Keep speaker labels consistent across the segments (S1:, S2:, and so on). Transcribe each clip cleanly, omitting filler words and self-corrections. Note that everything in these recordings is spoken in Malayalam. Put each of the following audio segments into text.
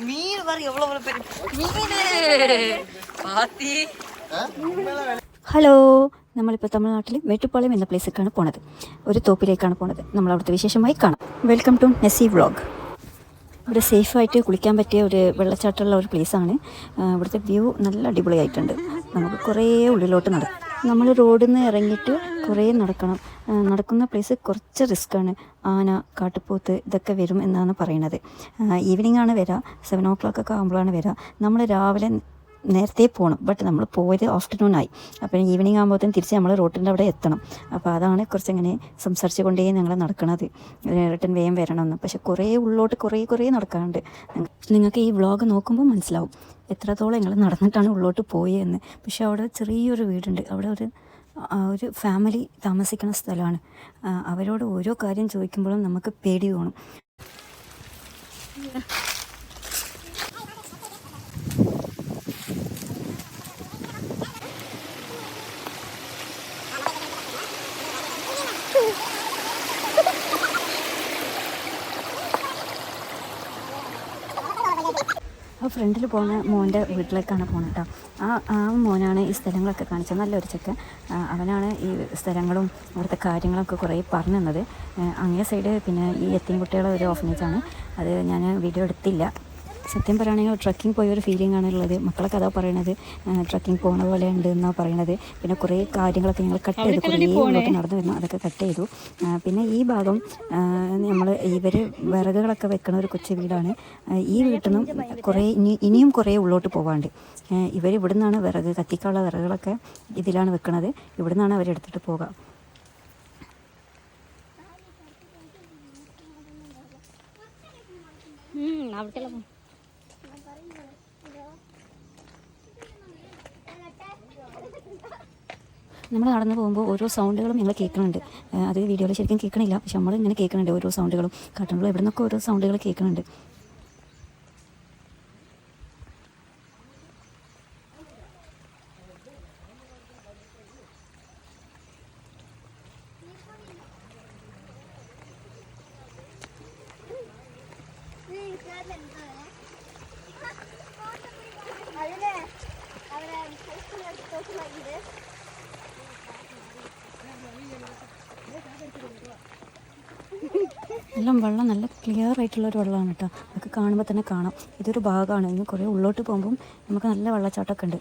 S1: மீன் பாரு எவ்வளவு பெரிய பாத்தி.
S2: ഹലോ, നമ്മളിപ്പോൾ തമിഴ്നാട്ടിൽ മേട്ടുപ്പാളയം എന്ന പ്ലേസിലേക്കാണ് പോണത്. ഒരു തോപ്പിലേക്കാണ് പോണത്. നമ്മൾ അവിടുത്തെ വിശേഷമായി കാണാം. Welcome to നെസി vlog. ഇവിടെ സേഫായിട്ട് കുളിക്കാൻ പറ്റിയ ഒരു വെള്ളച്ചാട്ടമുള്ള ഒരു പ്ലേസാണ്. ഇവിടുത്തെ വ്യൂ നല്ല അടിപൊളിയായിട്ടുണ്ട്. നമുക്ക് കുറേ ഉള്ളിലോട്ട് നടക്കാം. നമ്മൾ റോഡിൽ നിന്ന് ഇറങ്ങിയിട്ട് കുറേ നടക്കണം. നടക്കുന്ന പ്ലേസ് കുറച്ച് റിസ്ക്കാണ്. ആന, കാട്ടുപോത്ത് ഇതൊക്കെ വരും എന്നാണ് പറയുന്നത്. ഈവനിങ് ആണ് വരിക, 7 o'clock ഒക്കെ ആകുമ്പോഴാണ് വരിക. നമ്മൾ രാവിലെ നേരത്തെ പോകണം, ബട്ട് നമ്മൾ പോയത് ആഫ്റ്റർനൂൺ ആയി. അപ്പോൾ ഈവനിങ് ആകുമ്പോഴത്തേനും തിരിച്ച് നമ്മൾ റോട്ടിൻ്റെ അവിടെ എത്തണം. അപ്പോൾ അതാണ് കുറച്ചിങ്ങനെ സംസാരിച്ച് കൊണ്ടേ ഞങ്ങൾ നടക്കണത്. റിട്ടേൺ വേഗം വരണമെന്ന്. പക്ഷെ കുറേ ഉള്ളോട്ട് കുറേ നടക്കാറുണ്ട്. നിങ്ങൾക്ക് ഈ വ്ളോഗ് നോക്കുമ്പോൾ മനസ്സിലാവും എത്രത്തോളം ഞങ്ങൾ നടന്നിട്ടാണ് ഉള്ളോട്ട് പോയതെന്ന്. പക്ഷെ അവിടെ ചെറിയൊരു വീടുണ്ട്. അവിടെ ഒരു ഫാമിലി താമസിക്കുന്ന സ്ഥലമാണ്. അവരോട് ഓരോ കാര്യം ചോദിക്കുമ്പോഴും നമുക്ക് പേടി തോന്നും. ആ ഫ്രണ്ടിൽ പോകുന്ന മോൻ്റെ വീട്ടിലേക്കാണ് പോകുന്നത് കേട്ടോ. ആ മോനാണ് ഈ സ്ഥലങ്ങളൊക്കെ കാണിച്ചത്. നല്ലൊരു ചെക്കൻ. അവനാണ് ഈ സ്ഥലങ്ങളും അവിടുത്തെ കാര്യങ്ങളൊക്കെ കുറേ പറഞ്ഞു തന്നത്. അങ്ങേ സൈഡ് പിന്നെ ഈ എത്തിയും കുട്ടികളെ ഒരു ഓർഫനേജാണ്. അത് ഞാൻ വീഡിയോ എടുത്തില്ല. സത്യം പറയുകയാണെങ്കിൽ ട്രക്കിംഗ് പോയൊരു ഫീലിംഗ് ആണുള്ളത്. മക്കളൊക്കെ അതാ പറയണത്, ട്രക്കിംഗ് പോകുന്ന പോലെ ഉണ്ട് എന്നാണ് പറയണത്. പിന്നെ കുറേ കാര്യങ്ങളൊക്കെ ഞങ്ങൾ കട്ട് ചെയ്തു, കുറേ ഉള്ളോട്ട് നടന്നു വരുന്നു, അതൊക്കെ കട്ട് ചെയ്തു. പിന്നെ ഈ ഭാഗം ഇവർ വിറകുകളൊക്കെ വെക്കണ ഒരു കൊച്ചു വീടാണ്. ഈ വീട്ടിൽ നിന്നും ഇനിയും കുറേ ഉള്ളോട്ട് പോകാണ്ട്. ഇവർ നിന്നാണ് വിറക് കത്തിക്കാനുള്ള വിറകുകളൊക്കെ ഇതിലാണ് വെക്കണത്. ഇവിടെ നിന്നാണ് അവരെടുത്തിട്ട് പോകാം. നമ്മൾ നടന്നു പോകുമ്പോൾ ഓരോ സൗണ്ടുകളും ഞങ്ങൾ കേൾക്കുന്നുണ്ട്. അത് വീഡിയോയിൽ ശരിക്കും കേൾക്കണില്ല, പക്ഷെ നമ്മൾ ഇങ്ങനെ കേൾക്കുന്നുണ്ട് ഓരോ സൗണ്ടുകളും. കാട്ടുമ്പോൾ എവിടെ നിന്നൊക്കെ ഓരോ സൗണ്ടുകൾ കേൾക്കുന്നുണ്ട്. എല്ലാം വെള്ളം നല്ല ക്ലിയർ ആയിട്ടുള്ളൊരു വെള്ളമാണ് കേട്ടോ. നമുക്ക് കാണുമ്പോൾ തന്നെ കാണാം. ഇതൊരു ഭാഗമാണ്. ഇനി കുറേ ഉള്ളോട്ട് പോകുമ്പം നമുക്ക് നല്ല വെള്ളച്ചാട്ടമൊക്കെ ഉണ്ട്,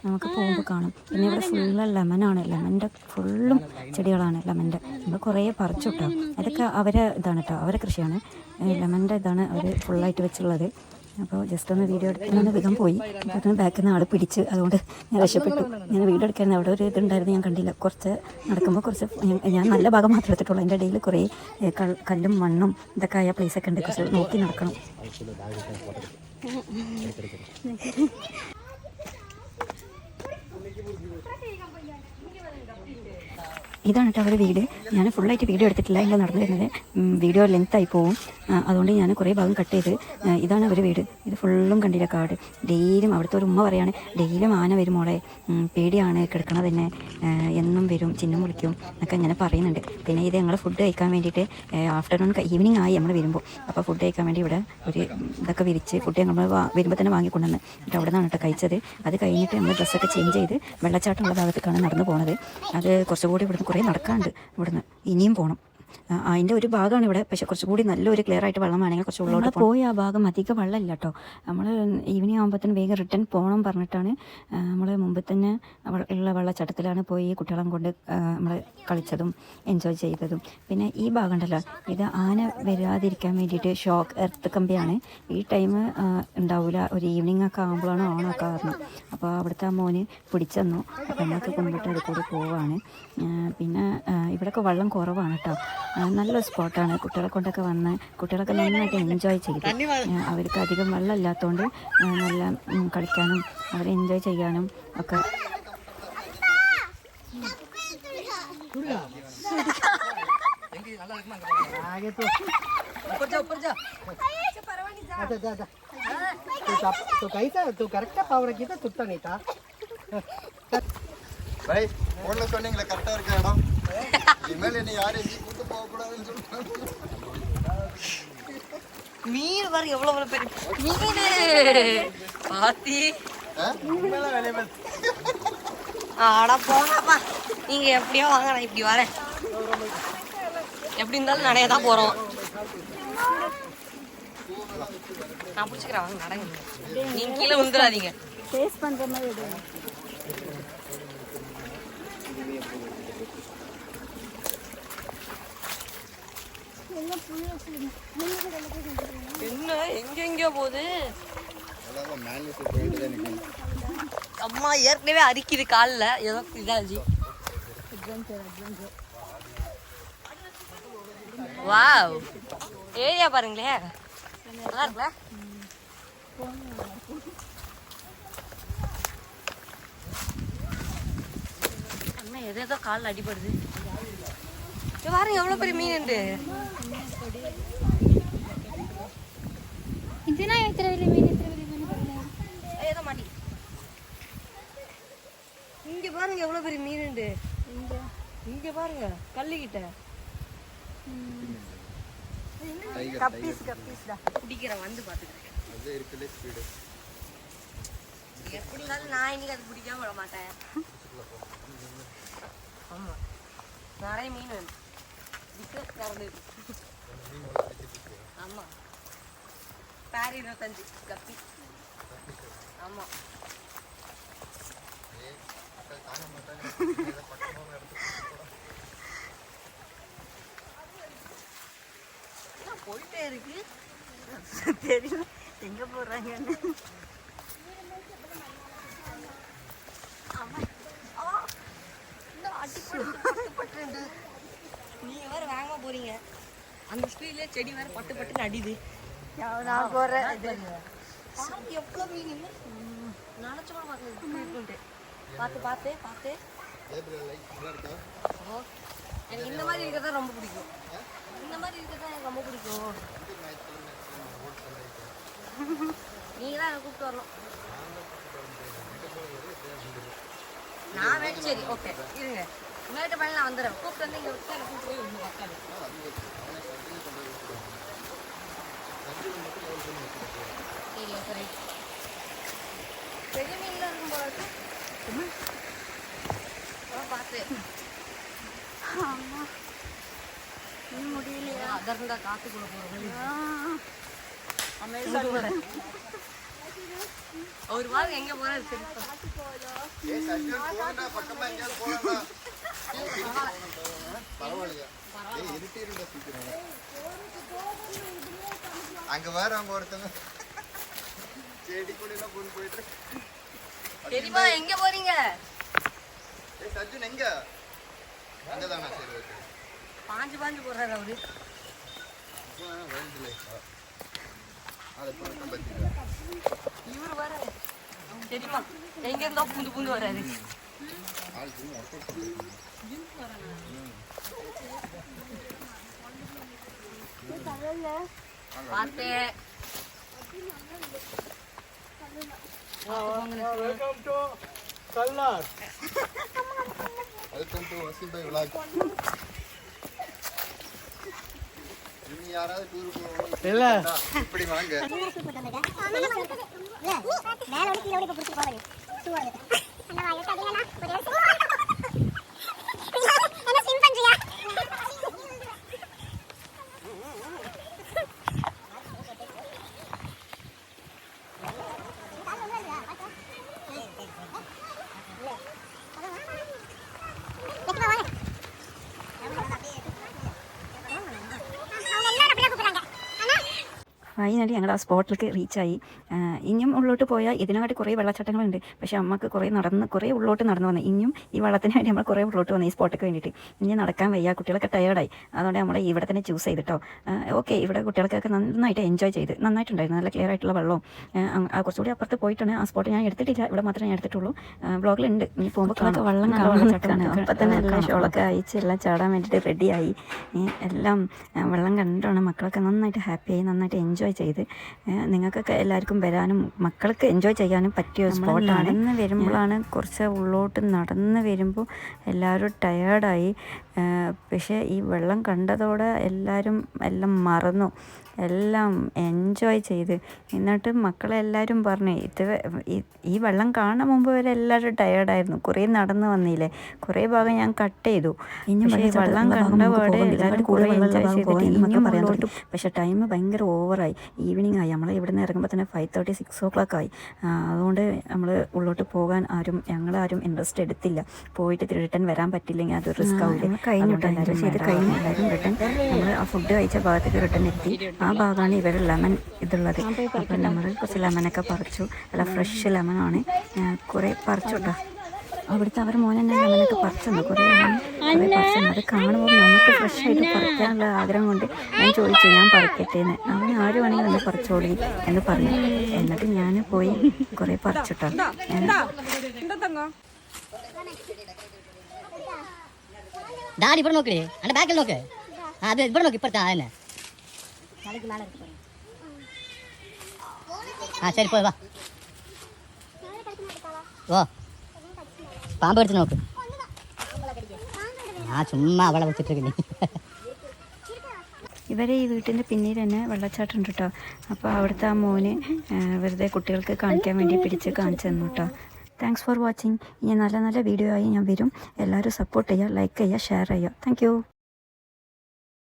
S2: നമുക്ക് പോകുമ്പോൾ കാണാം. പിന്നെ ഇവിടെ ഫുള്ള് ലെമനാണ്. ലെമൻ്റെ ഫുള്ളും ചെടികളാണ് ലെമൻ്റെ. നമ്മൾ കുറേ പറിച്ചു കേട്ടോ. അതൊക്കെ അവരെ ഇതാണ് കേട്ടോ, അവരെ കൃഷിയാണ്. ലെമൻ്റെ ഇതാണ് അവർ ഫുള്ളായിട്ട് വെച്ചുള്ളത്. അപ്പോൾ ജസ്റ്റ് ഒന്ന് വീഡിയോ എടുക്കുന്ന വിധം പോയി. അപ്പോൾ ബാക്കിൽ നിന്ന് ആൾ പിടിച്ച്, അതുകൊണ്ട് ഞാൻ രക്ഷപ്പെട്ടു. ഞാൻ വീഡിയോ എടുക്കാൻ അവിടെ ഒരു ഇതുണ്ടായിരുന്നു, ഞാൻ കണ്ടില്ല. കുറച്ച് നടക്കുമ്പോൾ ഞാൻ നല്ല ഭാഗം മാത്രമേ എടുത്തിട്ടുള്ളൂ. അതിൻ്റെ ഇടയിൽ കുറേ കല്ലും മണ്ണും ഇതൊക്കെ ആയ പ്ലേസൊക്കെ ഉണ്ട്. കുറച്ച് നോക്കി നടക്കണം. ഇതാണ് കേട്ടോ അവരുടെ വീട്. ഞാൻ ഫുള്ളായിട്ട് വീഡിയോ എടുത്തിട്ടില്ല, ഇല്ല നടന്നു വരുന്നത് വീഡിയോ ലെങ്ത്തായി പോവും. അതുകൊണ്ട് ഞാൻ കുറേ ഭാഗം കട്ട് ചെയ്ത്. ഇതാണ് അവരുടെ വീട്. ഇത് ഫുള്ളും കണ്ടില്ല കാട്. ഡെയിലും അവിടുത്തെ ഒരു ഉമ്മ പറയാണ്, ഡെയിലും ആന വരും മോളെ, പേടിയാണ് കിടക്കണത് തന്നെ, എന്നും വരും, ചിഹ്നം വിളിക്കും എന്നൊക്കെ ഇങ്ങനെ പറയുന്നുണ്ട്. പിന്നെ ഇത് ഞങ്ങൾ ഫുഡ് കഴിക്കാൻ വേണ്ടിയിട്ട് ആഫ്റ്റർനൂൺ ഈവനിങ് ആയി നമ്മൾ വരുമ്പോൾ. അപ്പോൾ ഫുഡ് കഴിക്കാൻ വേണ്ടി ഇവിടെ ഒരു ഇതൊക്കെ വിരിച്ച് ഫുഡ് ഞങ്ങൾ വരുമ്പോൾ തന്നെ വാങ്ങിക്കൊണ്ടുവന്ന്. എന്നിട്ട് അവിടെ നിന്നാണ് കേട്ടോ കഴിച്ചത്. അത് കഴിഞ്ഞിട്ട് നമ്മൾ ഡ്രസ്സൊക്കെ ചേഞ്ച് ചെയ്ത് വെള്ളച്ചാട്ടമുള്ള ഭാഗത്തേക്കാണ് നടന്നു പോകുന്നത്. അത് കുറച്ചുകൂടി ഇവിടുന്ന് കുറേ നടക്കാണ്ട്, ഇവിടുന്ന് ഇനിയും പോകണം. അതിൻ്റെ ഒരു ഭാഗമാണ് ഇവിടെ. പക്ഷെ കുറച്ചുകൂടി നല്ലൊരു ക്ലിയർ ആയിട്ട് വെള്ളം വേണമെങ്കിൽ കുറച്ച് ഉള്ളോട്ട് പോയി. ആ ഭാഗം അധികം വെള്ളമില്ല കേട്ടോ. നമ്മൾ ഈവനിങ് ആകുമ്പോഴത്തേന് വേഗം റിട്ടേൺ പോകണം പറഞ്ഞിട്ടാണ് നമ്മൾ മുമ്പ് തന്നെ ഉള്ള വെള്ളച്ചാട്ടത്തിലാണ് പോയി കുട്ടികളെ കൊണ്ട് നമ്മൾ കളിച്ചതും എൻജോയ് ചെയ്തതും. പിന്നെ ഈ ഭാഗം ഉണ്ടല്ലോ, ഇത് ആന വരാതിരിക്കാൻ വേണ്ടിയിട്ട് ഷോക്ക് എർത്ത് കമ്പിയാണ്. ഈ ടൈം ഉണ്ടാവില്ല, ഒരു ഈവനിങ് ഒക്കെ ആകുമ്പോഴാണ് ഓണൊക്കെ ആകുന്നത്. അപ്പോൾ അവിടുത്തെ ആ മോന് പിടിച്ചെന്നു. അപ്പോൾ നമ്മൾക്ക് കൊണ്ടിട്ട് അത് കൂടി പോവുകയാണ്. പിന്നെ ഇവിടെയൊക്കെ വെള്ളം കുറവാണ് കേട്ടോ. നല്ലൊരു സ്പോട്ടാണ്. കുട്ടികളെ കൊണ്ടൊക്കെ വന്ന് കുട്ടികളൊക്കെ നന്നായിട്ട് എൻജോയ് ചെയ്തു. അവർക്ക് അധികം വെള്ളം ഇല്ലാത്തതുകൊണ്ട് നല്ല കളിക്കാനും അവരെ എൻജോയ് ചെയ്യാനും ഒക്കെ.
S3: சொன்னீங்களே கரெக்டா இருக்க இடம். இனிமேல் என்ன யாரும் எங்கேயும் கூட்டு போக கூடாதுன்னு சொல்லுவாங்க.
S1: மீன் பாருங்க எவ்வளவு பெரிய மீன் பாத்தி. ஆடா போங்கப்பா, நீங்க எப்படியோ வாங்க, நான் இப்படி வரேன். எப்படி இருந்தாலும் நடைய தான் போறோம். நான் பிடிச்சிக்கிறேன், வாங்க நடங்க. நீங்க கீழே விழுந்துடாதீங்க.
S2: டேஸ்ட் பண்ற மாதிரி
S1: என்ன எங்கெங்கயோ போகுது. அம்மா ஏற்கனவே அரிக்குது காலில், ஏதோ இதாச்சு. வாவ், ஏரியா பாருங்களேன், நல்லா இருக்குல்ல? அண்ணா ஏதோ காலில் அடிபடுது. பாருங்க எவ்வளோ பெரிய மீன் உண்டு. ஏதோ மாட்டி. இங்க பாருங்க எவ்வளவு பெரிய மீன் உண்டு. இங்க பாருங்க கல்லுகிட்ட. கப்பீஸ்டா பிடிக்கிறேன், வந்து பாத்துக்கிறேன். எப்படி இருந்தாலும் நான் இன்னைக்கு அது பிடிக்காம விட மாட்டேன். ஆமா, நிறைய மீன் வேணும். ஆமா, பேர் 25 கப்பி. ஆமா, போயிட்டே இருக்கு, தெரியல எங்க போறாங்கன்னு. நீங்க வேற வேகமா போறீங்க, அந்த ஸ்பீட்ல செடி வேற பட்டு பட்டுன்னு அடிது. நான் போறேன். எவ்வளோ மீன் நினைச்சு கூட பார்க்கல. பார்த்து பார்த்து பார்த்து எனக்கு இந்த மாதிரி இருக்கிறதா ரொம்ப பிடிக்கும். இந்த மாதிரி இருக்கிறதா எனக்கு ரொம்ப பிடிக்கும். நீங்க தான் எனக்கு கூப்பிட்டு வரணும். நான் வேணும். சரி ஓகே இருங்க, மேட்ட பையன் நான் வந்துடுறேன். கூப்பிட்டு வந்து இங்கே விட்டு எனக்கு கூப்பிட்டு போய் ஒன்று பக்காது. சரியா சரி, பெரிய மீன்லாம் இருக்கும் போல இருக்கு. பார்த்து முடியலையா? அதர்ந்தா காத்துக்குள்ள போறோம். ஒரு வாரம் எங்க போறாரு
S3: அங்க வேற அவங்க ஒருத்தங்க செடி கொடியில போயிட்டு.
S1: தெரியுமா எங்க போறீங்க?
S3: சர்ஜன் எங்க? அங்கதானா? சரி ஓகே.
S1: பாஞ்சு பாஞ்சு போறாரு அவரு. இவரு வர தெரியுமா எங்க இருந்தா புந்து புந்து வராரு. பார்த்தேன்.
S4: Welcome to Kallar.
S3: Welcome to Waseem பாய் vlog. நீங்க யாராவது டூருக்கு போறீங்க இல்ல இப்படி வாங்க. மேல ஓடி கீழ ஓடி புடிச்சு போறீங்க. டூ வரது. அண்ணா வாய் கடிங்கனா ஒரே என்ன சிம் பண்றியா?
S2: ഫൈനലി ഞങ്ങൾ ആ സ്പോട്ടിലേക്ക് റീച്ചായി. ഇനിയും ഉള്ളോട്ട് പോയാൽ ഇതിനായിട്ട് കുറേ വെള്ളച്ചാട്ടങ്ങളുണ്ട്. പക്ഷേ അമ്മക്ക് കുറേ ഉള്ളോട്ട് നടന്നു വന്നു. ഇനിയും ഈ വെള്ളത്തിന് വേണ്ടി നമ്മൾ കുറേ ഉള്ളോട്ട് വന്നു ഈ സ്പോട്ടിലേക്ക് വേണ്ടിയിട്ട്. ഇനി നടക്കാൻ വയ്യ, കുട്ടികളൊക്കെ ടയേർഡായി. അതുകൊണ്ട് നമ്മൾ ഇവിടെ തന്നെ ചൂസ് ചെയ്തിട്ടോ. ഓക്കെ, ഇവിടെ കുട്ടികൾക്കൊക്കെ നന്നായിട്ട് എൻജോയ് ചെയ്ത് നന്നായിട്ടുണ്ടായിരുന്നു. നല്ല ക്ലിയർ ആയിട്ടുള്ള വെള്ളവും. കുറച്ചുകൂടി അപ്പുറത്ത് പോയിട്ടാണ് ആ സ്പോട്ട് ഞാൻ എടുത്തിട്ടില്ല, ഇവിടെ മാത്രമേ ഞാൻ എടുത്തിട്ടുള്ളൂ. ബ്ലോഗിലുണ്ട്, ഇനി പോകുമ്പോൾ വെള്ളം വെള്ളച്ചാട്ടമാണ്. അപ്പം തന്നെ എല്ലാം ഷോളൊക്കെ അയച്ച് എല്ലാം ചാടാൻ വേണ്ടിയിട്ട് റെഡിയായി. എല്ലാം വെള്ളം കണ്ടിട്ടാണ് മക്കളൊക്കെ നന്നായിട്ട് ഹാപ്പിയായി, നന്നായിട്ട് എൻജോയ് ചെയ്ത്. നിങ്ങൾക്കൊക്കെ എല്ലാവർക്കും വരാനും മക്കൾക്ക് എൻജോയ് ചെയ്യാനും പറ്റിയ ഒരു സ്പോട്ടാണ്. നടന്ന് വരുമ്പോഴാണ് കുറച്ച് ഉള്ളോട്ട് നടന്ന് വരുമ്പോൾ എല്ലാവരും ടയേർഡായി. പക്ഷേ ഈ വെള്ളം കണ്ടതോടെ എല്ലാം മറന്നു, എല്ലാം എൻജോയ് ചെയ്ത്. എന്നിട്ട് മക്കളെല്ലാവരും പറഞ്ഞു ഈ വെള്ളം കാണാൻ മുമ്പ് വരെ എല്ലാവരും ടയേർഡായിരുന്നു. കുറേ നടന്ന് വന്നില്ലേ, കുറേ ഭാഗം ഞാൻ കട്ട് ചെയ്തു. ഇനിയും വെള്ളം കണ്ടപാടെ എല്ലാവരും കുറേ എൻജോയ് ചെയ്തിട്ട് ഇനിയും മുകളിലോട്ട്. പക്ഷേ ടൈം ഭയങ്കര ഓവറായി, ഈവനിങ് ആയി. നമ്മൾ ഇവിടെ നിന്ന് ഇറങ്ങുമ്പോൾ തന്നെ 5:30 6 o'clock ആയി. അതുകൊണ്ട് നമ്മൾ ഉള്ളോട്ട് പോകാൻ ഞങ്ങളാരും ഇൻട്രസ്റ്റ് എടുത്തില്ല. പോയിട്ട് റിട്ടേൺ വരാൻ പറ്റില്ലെങ്കിൽ അത് റിസ്ക് ആവില്ല. കഴിഞ്ഞിട്ട് എല്ലാവരും റിട്ടേൺ നമ്മൾ ആ ഫുഡ് കഴിച്ച ഭാഗത്തേക്ക് റിട്ടേൺ എത്തി. ആ ഭാഗമാണ് ഇവർ ലെമൺ ഇതുള്ളത്. അപ്പം നമ്മൾ കുറച്ച് ലെമനൊക്കെ പറിച്ചു. അല്ല ഫ്രഷ് ലെമണാണ്, കുറേ പറിച്ചു കേട്ടോ. അവിടുത്തെ അവർ മോനെ ലെമനൊക്കെ പറിച്ചു, കുറേ പറിച്ചു. അത് കാണുമ്പോൾ നമുക്ക് ഫ്രഷ് ആയിട്ട് പറിക്കാനുള്ള ആഗ്രഹം കൊണ്ട് ഞാൻ ചോദിച്ചു, ഞാൻ പറിക്കട്ടേന്ന്. അവൻ ആരും വേണമെങ്കിൽ ഒന്ന് പറിച്ചോളി എന്ന് പറഞ്ഞു. എന്നിട്ട് ഞാൻ പോയി കുറേ പറിച്ചിട്ടോ.
S5: ഡാഡി ഇവിടെ നോക്കേ, എൻ്റെ ബാക്കിൽ നോക്ക്. അത് ഇവിടെ നോക്ക്, ഇപ്പഴത്തെ അതന്നെ. ശരി പോയി വാ. ഓ പാമ്പ് എടുത്ത് നോക്ക്. ചുമ്മാ അവളെ വെച്ചിട്ടിരിക്കുന്നേ.
S2: ഇവരെ ഈ വീട്ടിൻ്റെ പിന്നീട് തന്നെ വെള്ളച്ചാട്ടം ഉണ്ട് കേട്ടോ. അപ്പോൾ അവിടുത്തെ ആ മോന് വെറുതെ കുട്ടികൾക്ക് കാണിക്കാൻ വേണ്ടി പിടിച്ച് കാണിച്ചു തന്നു കേട്ടോ. Thanks for watching. ഇനി നല്ല നല്ല വീഡിയോ ആയി ഞാൻ വരും. എല്ലാവരും സപ്പോർട്ട് ചെയ്യുക, ലൈക്ക് ചെയ്യുക, ഷെയർ ചെയ്യുക. താങ്ക്